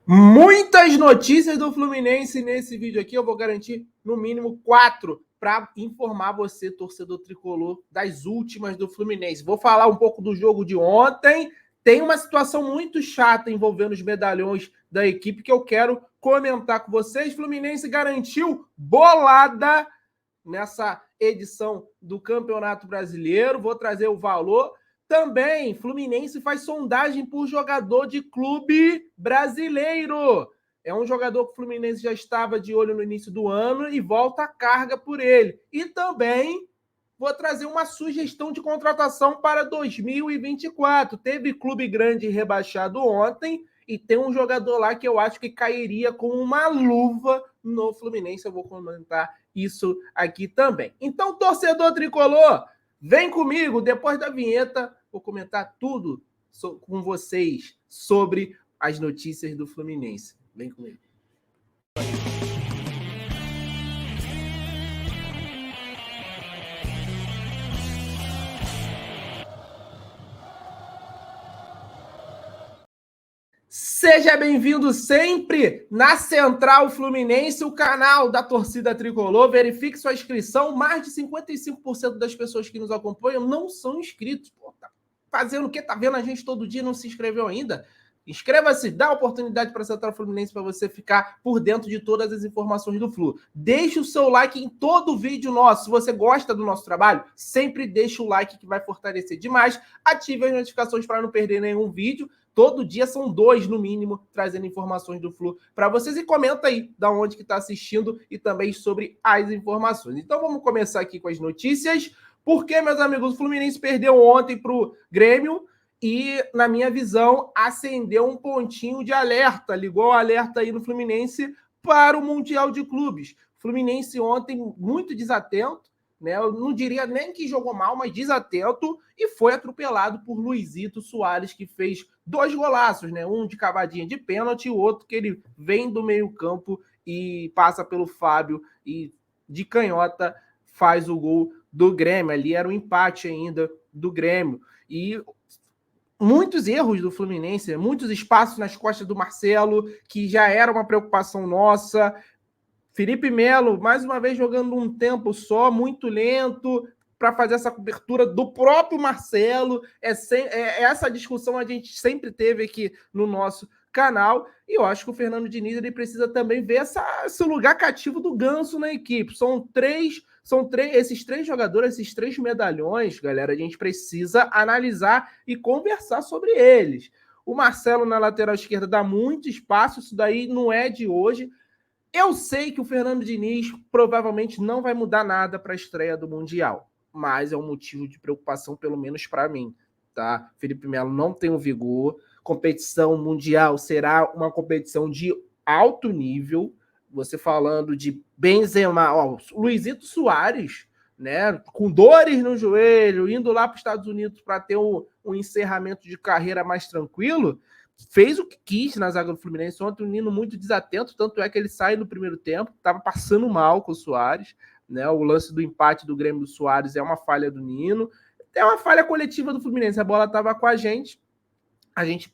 Muitas notícias do Fluminense nesse vídeo aqui. Eu vou garantir no mínimo 4 para informar você, torcedor tricolor, das últimas do Fluminense. Vou falar um pouco do jogo de ontem. Tem uma situação muito chata envolvendo os medalhões da equipe que eu quero comentar com vocês. Fluminense garantiu bolada nessa edição do Campeonato Brasileiro. Vou trazer o valor. Também, Fluminense faz sondagem por jogador de clube brasileiro. É um jogador que o Fluminense já estava de olho no início do ano e volta a carga por ele. E também vou trazer uma sugestão de contratação para 2024. Teve clube grande rebaixado ontem e tem um jogador lá que eu acho que cairia com uma luva no Fluminense. Eu vou comentar isso aqui também. Então, torcedor tricolor, vem comigo, depois da vinheta, vou comentar tudo com vocês sobre as notícias do Fluminense. Vem comigo. Seja bem-vindo sempre na Central Fluminense, o canal da torcida tricolor. Verifique sua inscrição. Mais de 55% das pessoas que nos acompanham não são inscritos. Pô, tá fazendo o quê? Tá vendo a gente todo dia e não se inscreveu ainda? Inscreva-se, dá oportunidade para a Central Fluminense para você ficar por dentro de todas as informações do Flu. Deixe o seu like em todo vídeo nosso. Se você gosta do nosso trabalho, sempre deixa o like que vai fortalecer demais. Ative as notificações para não perder nenhum vídeo. Todo dia são 2, no mínimo, trazendo informações do Flu para vocês. E comenta aí da onde que está assistindo e também sobre as informações. Então vamos começar aqui com as notícias. Porque, meus amigos, o Fluminense perdeu ontem para o Grêmio e, na minha visão, acendeu um pontinho de alerta. Ligou o alerta aí no Fluminense para o Mundial de Clubes. Fluminense ontem muito desatento, né? Eu não diria nem que jogou mal, mas desatento, e foi atropelado por Luizito Soares, que fez 2 golaços, né? Um de cavadinha de pênalti e o outro que ele vem do meio-campo e passa pelo Fábio e de canhota faz o gol do Grêmio. Ali era um empate ainda do Grêmio. E muitos erros do Fluminense, muitos espaços nas costas do Marcelo, que já era uma preocupação nossa. Felipe Melo, mais uma vez, jogando um tempo só, muito lento, para fazer essa cobertura do próprio Marcelo. Essa discussão a gente sempre teve aqui no nosso canal, e eu acho que o Fernando Diniz ele precisa também ver esse lugar cativo do Ganso na equipe. Esses 3 jogadores, esses 3 medalhões, galera, a gente precisa analisar e conversar sobre eles. O Marcelo na lateral esquerda dá muito espaço, isso daí não é de hoje. Eu sei que o Fernando Diniz provavelmente não vai mudar nada para a estreia do Mundial, mas é um motivo de preocupação, pelo menos para mim, tá? Felipe Melo não tem o vigor, competição mundial será uma competição de alto nível, você falando de Benzema, ó, Luizito Soares, né, com dores no joelho, indo lá para os Estados Unidos para ter um encerramento de carreira mais tranquilo, fez o que quis na zaga do Fluminense. Ontem o Nino muito desatento, tanto é que ele sai no primeiro tempo, estava passando mal com o Soares, né? O lance do empate do Grêmio do Soares é uma falha do Nino, é uma falha coletiva do Fluminense. A bola estava com a gente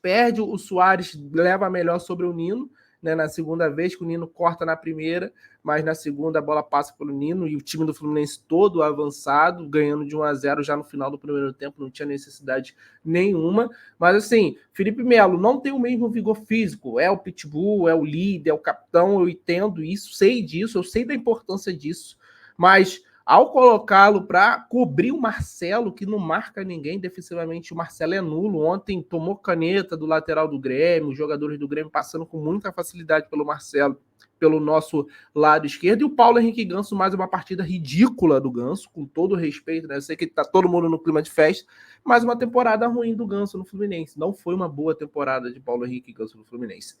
perde, o Soares leva melhor sobre o Nino, né, na segunda vez, que o Nino corta na primeira, mas na segunda a bola passa pelo Nino e o time do Fluminense todo avançado, ganhando de 1-0 já no final do primeiro tempo, não tinha necessidade nenhuma. Mas assim, Felipe Melo não tem o mesmo vigor físico, é o pitbull, é o líder, é o capitão, eu entendo isso, sei disso, eu sei da importância disso, mas ao colocá-lo para cobrir o Marcelo, que não marca ninguém defensivamente, o Marcelo é nulo. Ontem tomou caneta do lateral do Grêmio, os jogadores do Grêmio passando com muita facilidade pelo Marcelo, pelo nosso lado esquerdo. E o Paulo Henrique Ganso, mais uma partida ridícula do Ganso, com todo respeito, né? Eu sei que tá todo mundo no clima de festa, mas uma temporada ruim do Ganso no Fluminense. Não foi uma boa temporada de Paulo Henrique Ganso no Fluminense.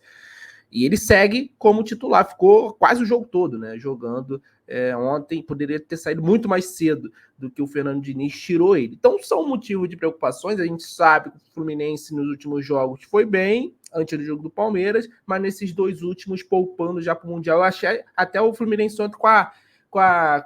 E ele segue como titular, ficou quase o jogo todo, né? Jogando. Ontem poderia ter saído muito mais cedo do que o Fernando Diniz tirou ele. Então são motivos de preocupações. A gente sabe que o Fluminense nos últimos jogos foi bem, antes do jogo do Palmeiras, mas nesses 2 últimos poupando já para o Mundial. Eu achei até o Fluminense ontem com a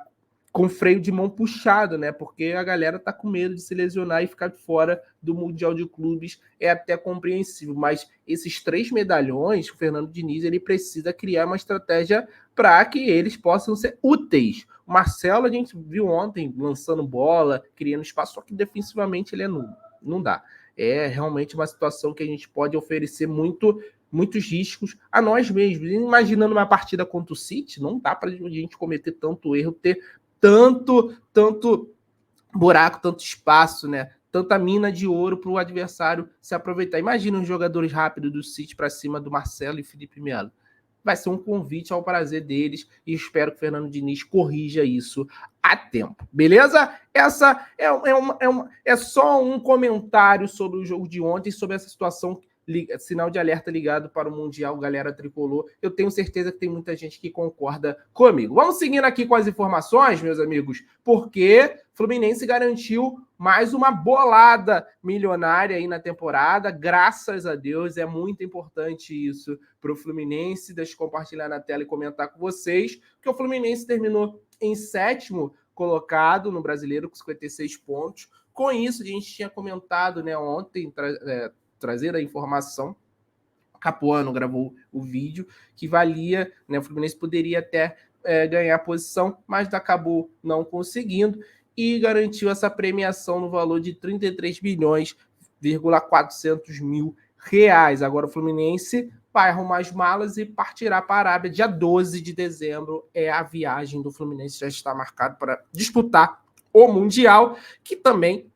com freio de mão puxado, né? Porque a galera tá com medo de se lesionar e ficar fora do Mundial de Clubes, é até compreensível. Mas esses 3 medalhões, o Fernando Diniz, ele precisa criar uma estratégia para que eles possam ser úteis. O Marcelo, a gente viu ontem lançando bola, criando espaço, só que defensivamente ele é nulo. Não dá. É realmente uma situação que a gente pode oferecer muitos riscos a nós mesmos. Imaginando uma partida contra o City, não dá para a gente cometer tanto erro, ter tanto buraco, tanto espaço, né? Tanta mina de ouro para o adversário se aproveitar. Imagina os jogadores rápidos do City para cima do Marcelo e Felipe Melo. Vai ser um convite ao prazer deles e espero que o Fernando Diniz corrija isso a tempo. Beleza? Essa é só um comentário sobre o jogo de ontem, sobre essa situação, sinal de alerta ligado para o Mundial, galera tricolor. Eu tenho certeza que tem muita gente que concorda comigo. Vamos seguindo aqui com as informações, meus amigos, porque Fluminense garantiu mais uma bolada milionária aí na temporada, graças a Deus. É muito importante isso para o Fluminense. Deixa eu compartilhar na tela e comentar com vocês, que o Fluminense terminou em 7º colocado no Brasileiro com 56 pontos. Com isso, a gente tinha comentado, né, ontem, trazer a informação, Capuano gravou o vídeo, que valia, né, o Fluminense poderia até ganhar posição, mas acabou não conseguindo e garantiu essa premiação no valor de 33,4 milhões. Agora o Fluminense vai arrumar as malas e partirá para a Arábia. Dia 12 de dezembro é a viagem do Fluminense, já está marcado para disputar o Mundial, que também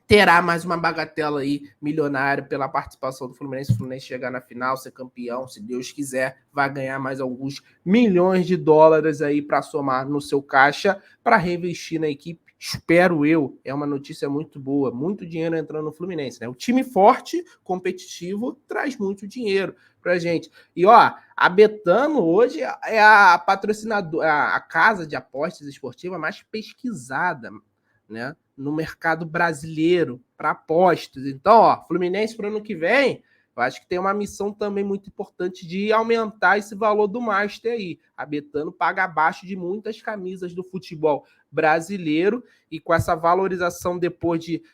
terá mais uma bagatela aí milionária pela participação do Fluminense. O Fluminense chegar na final, ser campeão, se Deus quiser, vai ganhar mais alguns milhões de dólares aí para somar no seu caixa, para reinvestir na equipe. Espero eu, é uma notícia muito boa, muito dinheiro entrando no Fluminense, né? O time forte, competitivo, traz muito dinheiro pra gente. E ó, a Betano hoje é a patrocinadora, a casa de apostas esportiva mais pesquisada, né, no mercado brasileiro para apostas. Então, ó, Fluminense para o ano que vem, eu acho que tem uma missão também muito importante de aumentar esse valor do Master aí. A Betano paga abaixo de muitas camisas do futebol brasileiro e com essa valorização depois de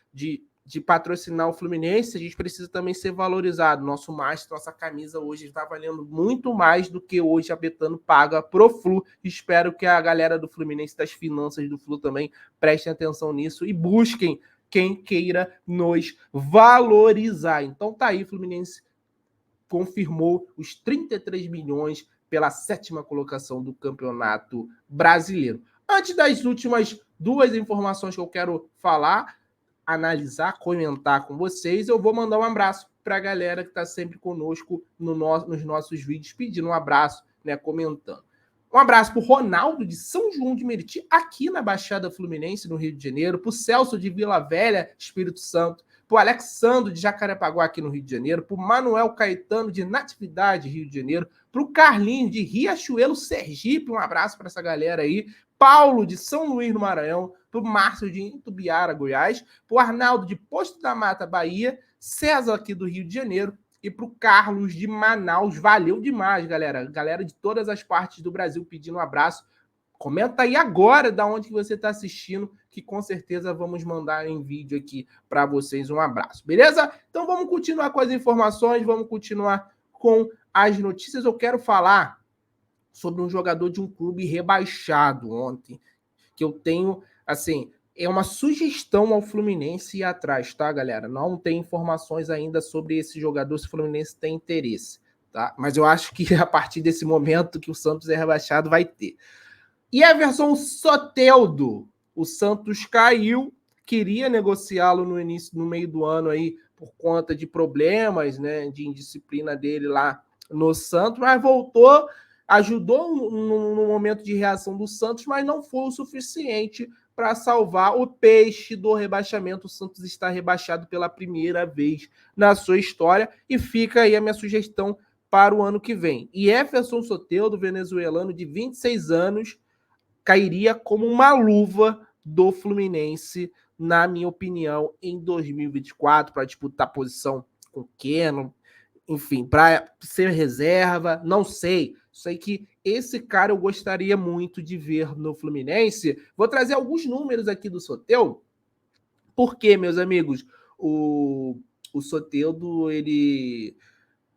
patrocinar o Fluminense, a gente precisa também ser valorizado. Nosso Master, nossa camisa hoje está valendo muito mais do que hoje a Betano paga pro Flu. Espero que a galera do Fluminense, das finanças do Flu também, prestem atenção nisso e busquem quem queira nos valorizar. Então tá aí, Fluminense confirmou os 33 milhões pela 7ª colocação do Campeonato Brasileiro. Antes das últimas 2 informações que eu quero falar, analisar, comentar com vocês, eu vou mandar um abraço para a galera que está sempre conosco nos nossos vídeos, pedindo um abraço, né, comentando. Um abraço para o Ronaldo de São João de Meriti, aqui na Baixada Fluminense, no Rio de Janeiro, para o Celso de Vila Velha, Espírito Santo, para o Alexandre de Jacarepaguá, aqui no Rio de Janeiro, para o Manuel Caetano de Natividade, Rio de Janeiro, para o Carlinhos de Riachuelo, Sergipe, um abraço para essa galera aí, Paulo de São Luís do Maranhão, para o Márcio de Itubiara, Goiás, para o Arnaldo de Posto da Mata, Bahia, César aqui do Rio de Janeiro, e para o Carlos de Manaus. Valeu demais, galera. Galera de todas as partes do Brasil pedindo um abraço. Comenta aí agora de onde que você está assistindo, que com certeza vamos mandar em vídeo aqui para vocês um abraço, beleza? Então vamos continuar com as informações, vamos continuar com as notícias. Eu quero falar sobre um jogador de um clube rebaixado ontem, que eu tenho, assim, é uma sugestão ao Fluminense ir atrás, tá, galera? Não tem informações ainda sobre esse jogador, se o Fluminense tem interesse, tá? Mas eu acho que a partir desse momento que o Santos é rebaixado, vai ter. E Everson Soteldo, o Santos caiu, queria negociá-lo no meio do ano aí, por conta de problemas, né, de indisciplina dele lá no Santos, mas voltou, ajudou no momento de reação do Santos, mas não foi o suficiente para salvar o peixe do rebaixamento. O Santos está rebaixado pela primeira vez na sua história e fica aí a minha sugestão para o ano que vem. E Everson Soteldo, venezuelano de 26 anos, cairia como uma luva do Fluminense, na minha opinião, em 2024, para disputar posição com o Keno, enfim, para ser reserva, não sei. Sei que esse cara eu gostaria muito de ver no Fluminense. Vou trazer alguns números aqui do Soteldo, porque, meus amigos, o Soteldo, ele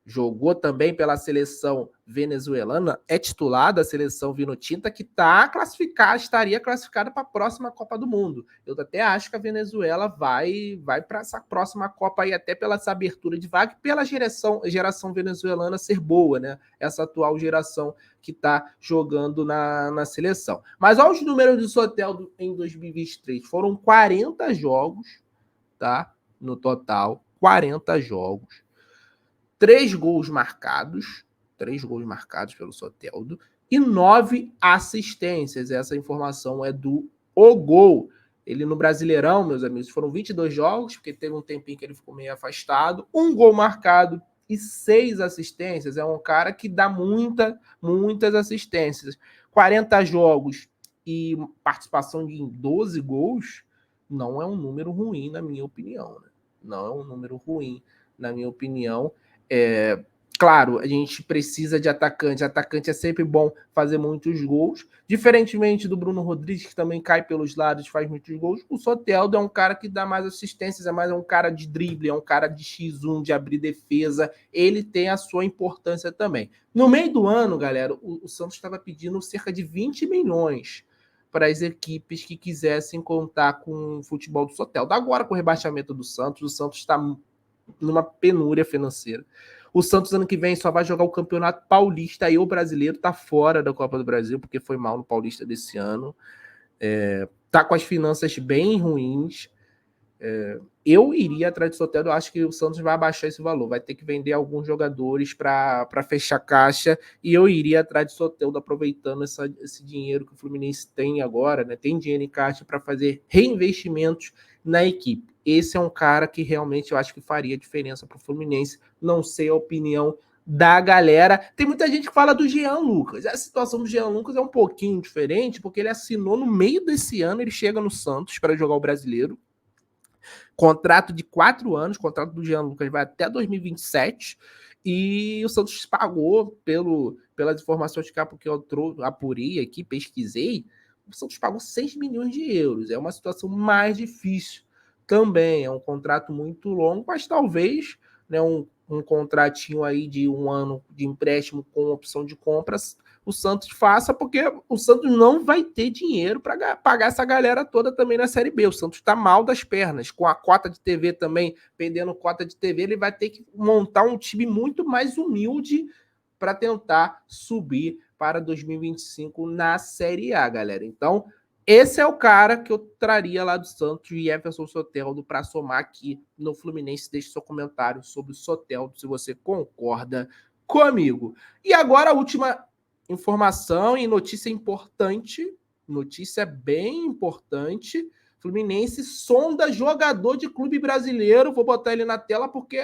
jogou também pela seleção venezuelana, é titular da seleção vinotinta, que estaria classificada para a próxima Copa do Mundo. Eu até acho que a Venezuela vai para essa próxima Copa aí, até pela essa abertura de vaga, pela geração venezuelana ser boa, né? Essa atual geração que está jogando na seleção. Mas olha os números do Soteldo em 2023. Foram 40 jogos, tá? No total, 40 jogos. 3 gols marcados pelo Soteldo e 9 assistências. Essa informação é do O Gol. Ele no Brasileirão, meus amigos, foram 22 jogos, porque teve um tempinho que ele ficou meio afastado, 1 gol marcado e 6 assistências. É um cara que dá muitas assistências. 40 jogos e participação em 12 gols não é um número ruim, na minha opinião. Né? Não é um número ruim, na minha opinião. Claro, a gente precisa de atacante. Atacante é sempre bom fazer muitos gols. Diferentemente do Bruno Rodrigues, que também cai pelos lados e faz muitos gols, o Soteldo é um cara que dá mais assistências, é mais um cara de drible, é um cara de X1, de abrir defesa. Ele tem a sua importância também. No meio do ano, galera, o Santos estava pedindo cerca de 20 milhões para as equipes que quisessem contar com o futebol do Soteldo. Agora, com o rebaixamento do Santos, o Santos está numa penúria financeira. O Santos ano que vem só vai jogar o Campeonato Paulista e o brasileiro tá fora da Copa do Brasil, porque foi mal no Paulista desse ano. Tá com as finanças bem ruins. Eu iria atrás do Soteldo, eu acho que o Santos vai abaixar esse valor, vai ter que vender alguns jogadores para fechar caixa, e eu iria atrás do Soteldo, aproveitando esse dinheiro que o Fluminense tem agora, né? Tem dinheiro em caixa para fazer reinvestimentos na equipe. Esse é um cara que realmente eu acho que faria diferença para o Fluminense. Não sei a opinião da galera. Tem muita gente que fala do Jean Lucas. A situação do Jean Lucas é um pouquinho diferente, porque ele assinou no meio desse ano, ele chega no Santos para jogar o Brasileiro. Contrato de 4 anos, contrato do Jean Lucas vai até 2027, e o Santos pagou, pelas informações que eu apurei aqui, pesquisei, o Santos pagou 6 milhões de euros. É uma situação mais difícil também, é um contrato muito longo, mas talvez, né, um contratinho aí de 1 ano de empréstimo com opção de compras, o Santos faça, porque o Santos não vai ter dinheiro para pagar essa galera toda também na Série B. O Santos está mal das pernas, com a cota de TV também, perdendo cota de TV, ele vai ter que montar um time muito mais humilde para tentar subir para 2025 na Série A, galera. Então, esse é o cara que eu traria lá do Santos, e Jefferson Soteldo, para somar aqui no Fluminense. Deixe seu comentário sobre o Soteldo, se você concorda comigo. E agora a última informação e notícia importante, notícia bem importante. Fluminense sonda jogador de clube brasileiro. Vou botar ele na tela porque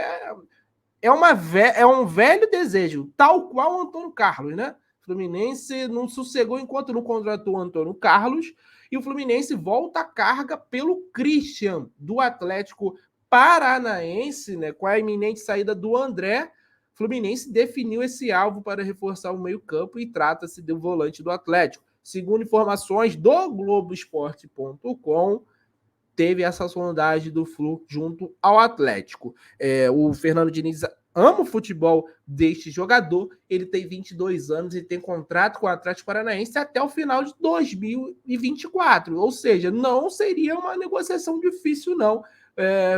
é um velho desejo, tal qual o Antônio Carlos, né? Fluminense não sossegou enquanto não contratou o Antônio Carlos, e o Fluminense volta a carga pelo Christian, do Atlético Paranaense, né? Com a iminente saída do André, Fluminense definiu esse alvo para reforçar o meio-campo e trata-se do volante do Atlético. Segundo informações do Globoesporte.com, teve essa sondagem do Flu junto ao Atlético. O Fernando Diniz ama o futebol deste jogador, ele tem 22 anos e tem contrato com o Atlético Paranaense até o final de 2024, ou seja, não seria uma negociação difícil não,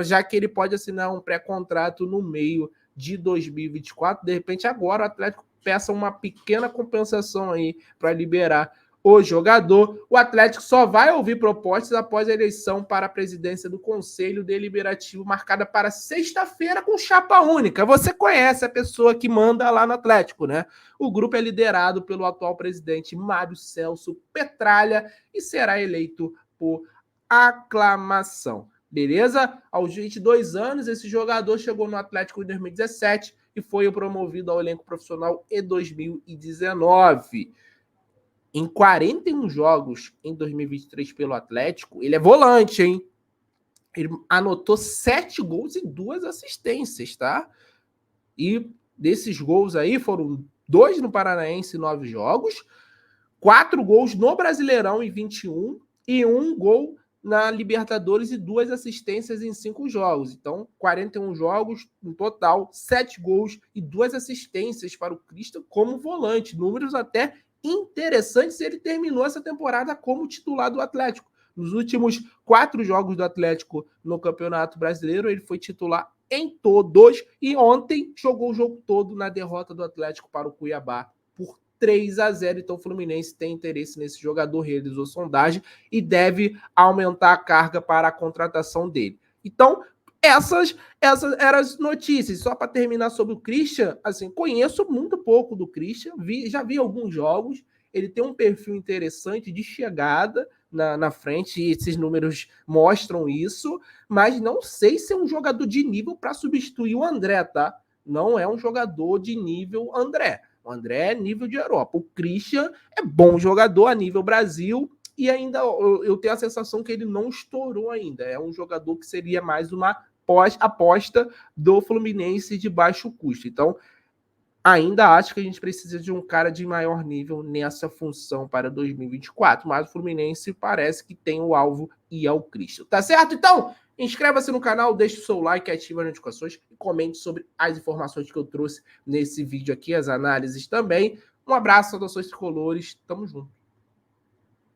já que ele pode assinar um pré-contrato no meio de 2024, de repente agora o Atlético peça uma pequena compensação aí para liberar o jogador. O Atlético só vai ouvir propostas após a eleição para a presidência do Conselho Deliberativo, marcada para sexta-feira, com chapa única. Você conhece a pessoa que manda lá no Atlético, né? O grupo é liderado pelo atual presidente Mário Celso Petralha e será eleito por aclamação. Beleza? Aos 22 anos, esse jogador chegou no Atlético em 2017 e foi promovido ao elenco profissional em 2019. Em 41 jogos em 2023 pelo Atlético, ele é volante, hein? Ele anotou 7 gols e 2 assistências, tá? E desses gols aí foram 2 no Paranaense em 9 jogos, 4 gols no Brasileirão em 21 e 1 gol na Libertadores e 2 assistências em 5 jogos. Então, 41 jogos no total, 7 gols e 2 assistências para o Christian como volante. Números até interessantes. Ele terminou essa temporada como titular do Atlético. Nos últimos 4 jogos do Atlético no Campeonato Brasileiro, ele foi titular em todos e ontem jogou o jogo todo na derrota do Atlético para o Cuiabá por 3-0. Então o Fluminense tem interesse nesse jogador, realizou sondagem e deve aumentar a carga para a contratação dele. Então, essas eram as notícias. Só para terminar sobre o Christian, assim, conheço muito pouco do Christian, já vi alguns jogos, ele tem um perfil interessante de chegada na frente, e esses números mostram isso, mas não sei se é um jogador de nível para substituir o André, tá? Não é um jogador de nível André. O André é nível de Europa. O Christian é bom jogador a nível Brasil e ainda eu tenho a sensação que ele não estourou ainda. É um jogador que seria mais uma aposta do Fluminense de baixo custo. Então, ainda acho que a gente precisa de um cara de maior nível nessa função para 2024, mas o Fluminense parece que tem o alvo e é o Christian. Tá certo? Então, inscreva-se no canal, deixe o seu like, ative as notificações e comente sobre as informações que eu trouxe nesse vídeo aqui, as análises também. Um abraço, saudações tricolores, tamo junto.